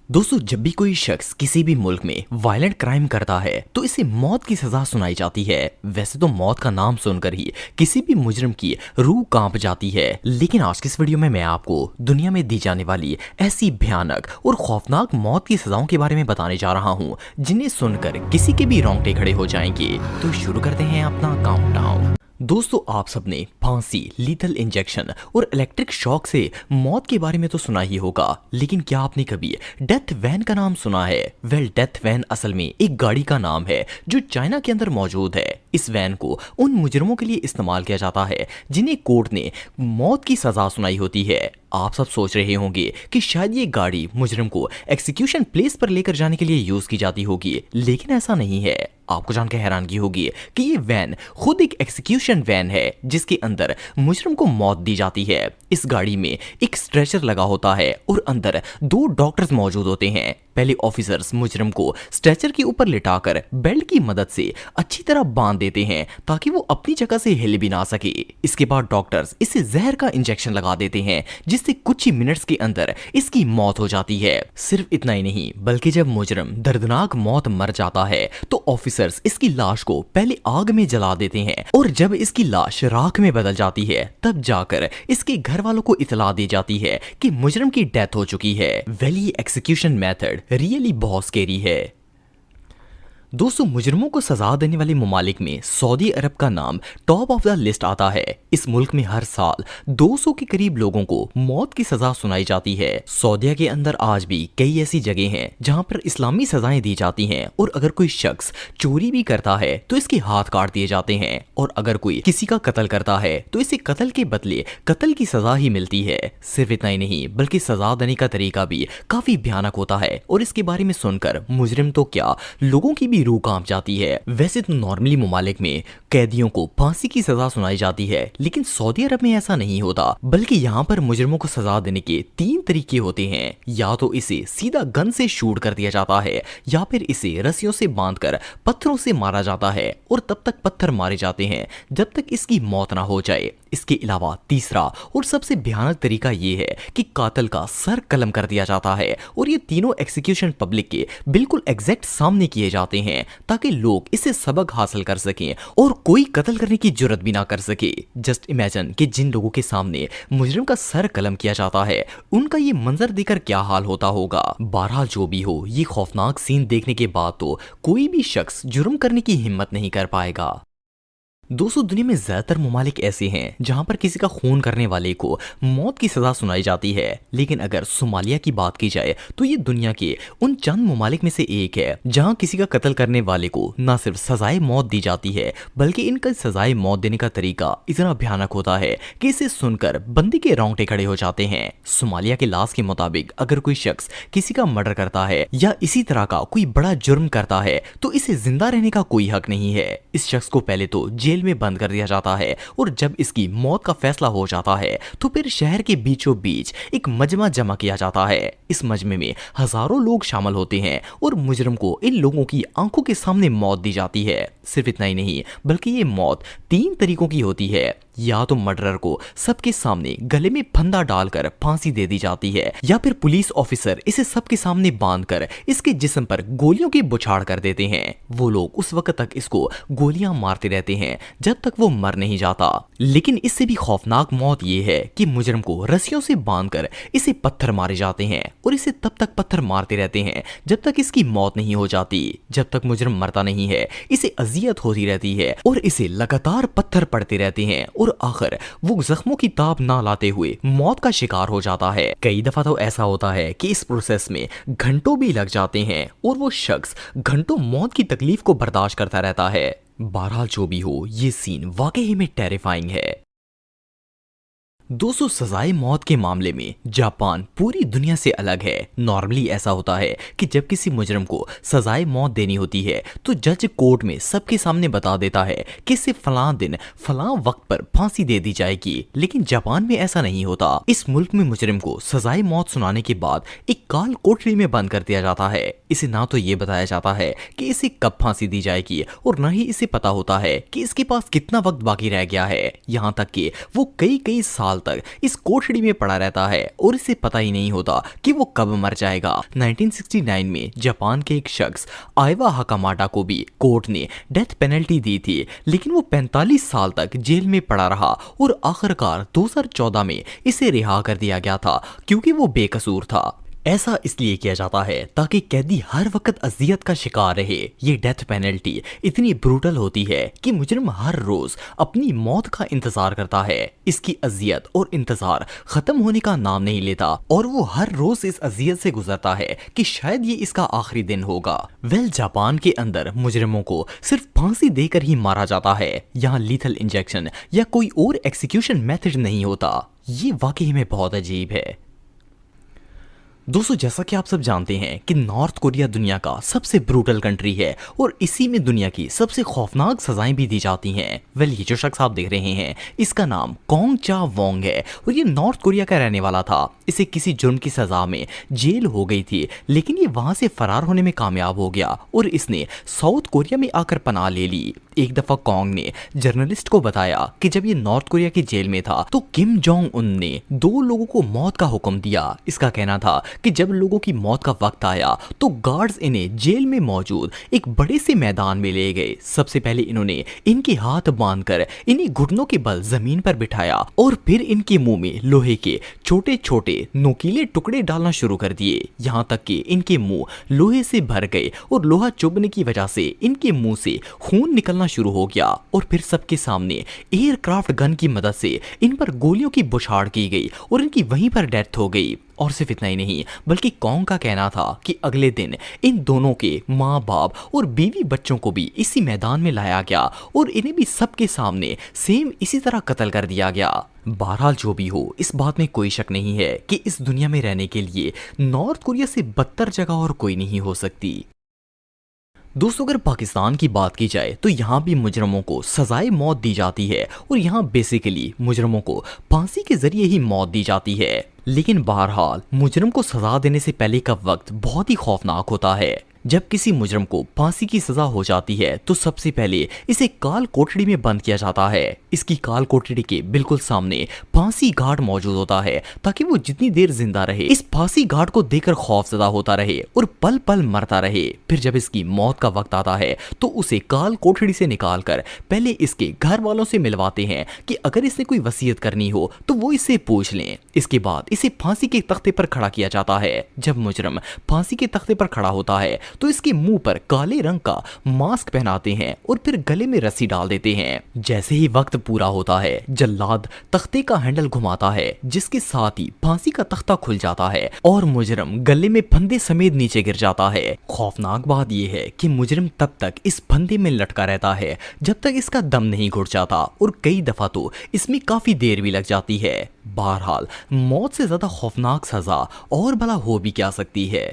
दोस्तों, जब भी कोई शख्स किसी भी मुल्क में वायलेंट क्राइम करता है तो इसे मौत की सजा सुनाई जाती है। वैसे तो मौत का नाम सुनकर ही किसी भी मुजरिम की रूह कांप जाती है, लेकिन आज की इस वीडियो में मैं आपको दुनिया में दी जाने वाली ऐसी भयानक और खौफनाक मौत की सजाओं के बारे में बताने जा रहा हूँ जिन्हें सुनकर किसी के भी रोंगटे खड़े हो जाएंगे। तो शुरू करते हैं अपना काउंटडाउन। दोस्तों, आप सबने फांसी, लीथल इंजेक्शन और इलेक्ट्रिक शॉक से मौत के बारे में तो सुना ही होगा, लेकिन क्या आपने कभी डेथ वैन का नाम सुना है? डेथ वैन असल में एक गाड़ी का नाम है जो चाइना के अंदर मौजूद है। इस वैन को उन मुजरिमों के लिए इस्तेमाल किया जाता है जिन्हें कोर्ट ने मौत की सजा सुनाई होती है। आप सब सोच रहे होंगे कि शायद ये गाड़ी मुजरिम को एक्सिक्यूशन प्लेस पर लेकर जाने के लिए यूज की जाती होगी, लेकिन ऐसा नहीं है। आपको जानकर हैरानगी होगी कि ये वैन खुद एक एक्सिक्यूशन वैन है जिसके अंदर मुजरिम को मौत दी जाती है। इस गाड़ी में एक स्ट्रेचर लगा होता है और अंदर 2 डॉक्टर्स मौजूद होते हैं। पहले ऑफिसर्स मुजरिम को स्ट्रेचर के ऊपर लिटाकर बेल्ट की मदद से अच्छी तरह बांध देते हैं ताकि वो अपनी जगह से हिल भी ना सके। इसके बाद डॉक्टर्स इसे जहर का इंजेक्शन लगा देते हैं जिससे कुछ ही मिनट्स के अंदर इसकी मौत हो जाती है। सिर्फ इतना ही नहीं, बल्कि जब मुजरिम दर्दनाक मौत मर जाता है तो ऑफिसर्स इसकी लाश को पहले आग में जला देते हैं और जब इसकी लाश राख में बदल जाती है तब जाकर इसके घर वालों को इतला दी जाती है कि मुजरिम की डेथ हो चुकी है। वेल, ये एक्सिक्यूशन मेथड रियली बहुत स्कैरी है। दोस्तों, मुजरिमों को सजा देने वाले ममालिक में सऊदी अरब का नाम टॉप ऑफ द लिस्ट आता है। इस मुल्क में हर साल 200 के करीब लोगों को मौत की सजा सुनाई जाती है। सऊदीया के अंदर आज भी कई ऐसी जगह हैं जहां पर इस्लामी सजाएं दी जाती हैं और अगर कोई शख्स चोरी भी करता है तो इसके हाथ काट दिए जाते हैं और अगर कोई किसी का कत्ल करता है तो इसे कत्ल के बदले कत्ल की सजा ही मिलती है। सिर्फ इतना ही नहीं, बल्कि सजा देने का तरीका भी काफी भयानक होता है और इसके बारे में सुनकर मुजरिम तो क्या, लोगों की रूह कांप जाती है। वैसे तो नॉर्मली ममालिक में कैदियों को फांसी की सजा सुनाई जाती है, लेकिन सऊदी अरब में ऐसा नहीं होता, बल्कि यहाँ पर मुजरिमों को सजा देने के 3 तरीके होते हैं। या तो इसे सीधा गन से शूट कर दिया जाता है, या फिर इसे रस्सियों से बांधकर पत्थरों से मारा जाता है और तब तक पत्थर मारे जाते हैं जब तक इसकी मौत ना हो जाए। इसके अलावा तीसरा और सबसे भयानक तरीका ये है कि कातिल का सर कलम कर दिया जाता है और ये तीनों एक्सिक्यूशन पब्लिक के बिल्कुल एग्जैक्ट सामने किए जाते हैं ताकि लोग इससे सबक हासिल कर सकें और कोई कत्ल करने की जुर्रत भी ना कर सके। जस्ट इमेजिन कि जिन लोगों के सामने मुजरिम का सर कलम किया जाता है उनका ये मंजर देखकर क्या हाल होता होगा। बहरहाल जो भी हो, ये खौफनाक सीन देखने के बाद तो कोई भी शख्स जुर्म करने की हिम्मत नहीं कर पाएगा। दोस्तों, दुनिया में ज्यादातर ममालिक ऐसे हैं जहां पर किसी का खून करने वाले को मौत की सजा सुनाई जाती है, लेकिन अगर सोमालिया की बात की जाए तो ये दुनिया के उन चंद ममालिक में से एक है जहां किसी का कत्ल करने वाले को न सिर्फ सजाए मौत दी जाती है, बल्कि इनका सजाए मौत देने का तरीका इतना भयानक होता है कि इसे सुनकर बंदी के रोंगटे खड़े हो जाते हैं। सोमालिया के लॉज के मुताबिक अगर कोई शख्स किसी का मर्डर करता है या इसी तरह का कोई बड़ा जुर्म करता है तो इसे जिंदा रहने का कोई हक नहीं है। इस शख्स को पहले तो जेल में बंद कर दिया जाता है और जब इसकी मौत का फैसला हो जाता है तो फिर शहर के बीचों बीच एक मजमा जमा किया जाता है। इस मजमे में हजारों लोग शामिल होते हैं और मुजरिम को इन लोगों की आंखों के सामने मौत दी जाती है। सिर्फ इतना ही नहीं, बल्कि ये मौत 3 तरीकों की होती है। या तो मर्डरर को सबके सामने गले में फंदा डालकर फांसी दे दी जाती है, या फिर पुलिस ऑफिसर इसे सबके सामने बांधकर इसके जिस्म पर गोलियों की बौछार कर देते हैं। वो लोग उस वक्त तक इसको गोलियां मारते रहते हैं जब तक वो मर नहीं जाता। लेकिन इससे भी खौफनाक मौत ये है कि मुजरिम को रस्सियों से बांधकर इसे पत्थर मारे जाते हैं और इसे तब तक पत्थर मारते रहते हैं जब तक इसकी मौत नहीं हो जाती। जब तक मुजरिम मरता नहीं है इसे अजियत होती रहती है और इसे लगातार पत्थर पड़ते रहते हैं और आखिर वो जख्मों की ताब ना लाते हुए मौत का शिकार हो जाता है। कई दफा तो ऐसा होता है कि इस प्रोसेस में घंटों भी लग जाते हैं और वो शख्स घंटों मौत की तकलीफ को बर्दाश्त करता रहता है। बहरहाल जो भी हो, ये सीन वाकई में टेरिफाइंग है। दोस्तों, सजाए मौत के मामले में जापान पूरी दुनिया से अलग है। नॉर्मली ऐसा होता है कि जब किसी मुजरिम को सजाए मौत देनी होती है तो जज कोर्ट में सबके सामने बता देता है कि इसे फलां दिन फलां वक्त पर फांसी दे दी जाएगी, लेकिन जापान में ऐसा नहीं होता। इस मुल्क में मुजरिम को सजाए मौत सुनाने के बाद एक काल कोठरी में बंद कर दिया जाता है। इसे ना तो ये बताया जाता है कि इसे कब फांसी दी जाएगी और न ही इसे पता होता है कि इसके पास कितना वक्त बाकी रह गया है। यहाँ तक कि वो कई कई साल साल तक इस कोठड़ी में पड़ा रहता है और इसे पता ही नहीं होता कि वो कब मर जाएगा। 1969 में जापान के एक शख्स आइवा हाकामाटा को भी कोर्ट ने डेथ पेनल्टी दी थी, लेकिन वो 45 साल तक जेल में पड़ा रहा और आखिरकार 2014 में इसे रिहा कर दिया गया था क्योंकि वो बेकसूर था। ऐसा इसलिए किया जाता है ताकि कैदी हर वक्त अजियत का शिकार रहे। ये डेथ पेनल्टी इतनी ब्रूटल होती है कि मुजरिम हर रोज अपनी मौत का इंतजार करता है। इसकी अजियत और इंतजार खत्म होने का नाम नहीं लेता और वो हर रोज इस अजियत से गुजरता है कि शायद ये इसका आखिरी दिन होगा। जापान के अंदर मुजरिमों को सिर्फ फांसी देकर ही मारा जाता है। यहाँ लीथल इंजेक्शन या कोई और एक्सिक्यूशन मेथड नहीं होता। ये वाकई में बहुत अजीब है। दोस्तों, जैसा कि आप सब जानते हैं कि नॉर्थ कोरिया दुनिया का सबसे ब्रूटल कंट्री है और इसी में दुनिया की सबसे खौफनाक सजाएं भी दी जाती हैं। ये जो शख्स आप देख रहे हैं इसका नाम कोंग चा वोंग है और ये नॉर्थ कोरिया का रहने वाला था। इसे किसी जुर्म की सजा में जेल हो गई थी, लेकिन ये वहां से फरार होने में कामयाब हो गया और इसने साउथ कोरिया में आकर पनाह ले ली। एक दफा कोंग ने जर्नलिस्ट को बताया कि जब ये नॉर्थ कोरिया की जेल में था तो किम जोंग उन ने 2 लोगों को मौत का हुक्म दिया। इसका कहना था कि जब लोगों की मौत का वक्त आया तो गार्ड्स इन्हें जेल में मौजूद एक बड़े से मैदान में ले गए। सबसे पहले इन्होंने इनके हाथ बांधकर इन्हें घुटनों के बल जमीन पर बिठाया और फिर इनके मुंह में लोहे के छोटे छोटे नुकीले टुकड़े डालना शुरू कर दिए, यहाँ तक कि इनके मुंह लोहे से भर गए और लोहा चुभने की वजह से इनके मुंह से खून निकलना शुरू हो गया। और फिर सबके सामने एयरक्राफ्ट गन की मदद से इन पर गोलियों की बौछार की गई और इनकी वहीं पर डेथ हो गई। और सिर्फ इतना ही नहीं, बल्कि कोंग का कहना था कि अगले दिन इन दोनों के माँ बाप और बीवी बच्चों को भी इसी मैदान में लाया गया और इन्हें भी सबके सामने सेम इसी तरह कत्ल कर दिया गया। बहरहाल जो भी हो, इस बात में कोई शक नहीं है कि इस दुनिया में रहने के लिए नॉर्थ कोरिया से बदतर जगह और कोई नहीं हो सकती। दोस्तों, अगर पाकिस्तान की बात की जाए तो यहाँ भी मुजरमों को सजाए मौत दी जाती है और यहाँ बेसिकली मुजरमों को फांसी के जरिए ही मौत दी जाती है। लेकिन बहरहाल मुजरम को सजा देने से पहले का वक्त बहुत ही खौफनाक होता है। जब किसी मुजरम को फांसी की सजा हो जाती है तो सबसे पहले इसे काल कोठड़ी में बंद किया जाता है। इसकी काल कोठड़ी के बिल्कुल सामने फांसी घाट मौजूद होता है ताकि वो जितनी देर जिंदा रहे इस फांसी घाट को देखकर खौफजदा होता रहे और पल पल मरता रहे। फिर जब इसकी मौत का वक्त आता है तो उसे काल कोठड़ी से निकालकर पहले इसके घर वालों से मिलवाते हैं कि अगर इसने कोई वसीयत करनी हो तो वो इससे पूछ लें। इसके बाद इसे फांसी के तख्ते पर खड़ा किया जाता है। जब मुजरम फांसी के तख्ते पर खड़ा होता है तो इसके मुंह पर काले रंग का मास्क पहनाते हैं और फिर गले में रस्सी डाल देते हैं। जैसे ही वक्त पूरा होता है जल्लाद तख्ते का हैंडल घुमाता है, जिसके साथ ही फांसी का तख्ता खुल जाता है और मुजरम गले में फंदे समेत नीचे गिर जाता है। खौफनाक बात यह है कि मुजरम तब तक इस फंदे में लटका रहता है जब तक इसका दम नहीं घुट जाता और कई दफा तो इसमें काफी देर भी लग जाती है। बहरहाल मौत से ज्यादा खौफनाक सजा और भला हो भी क्या सकती है।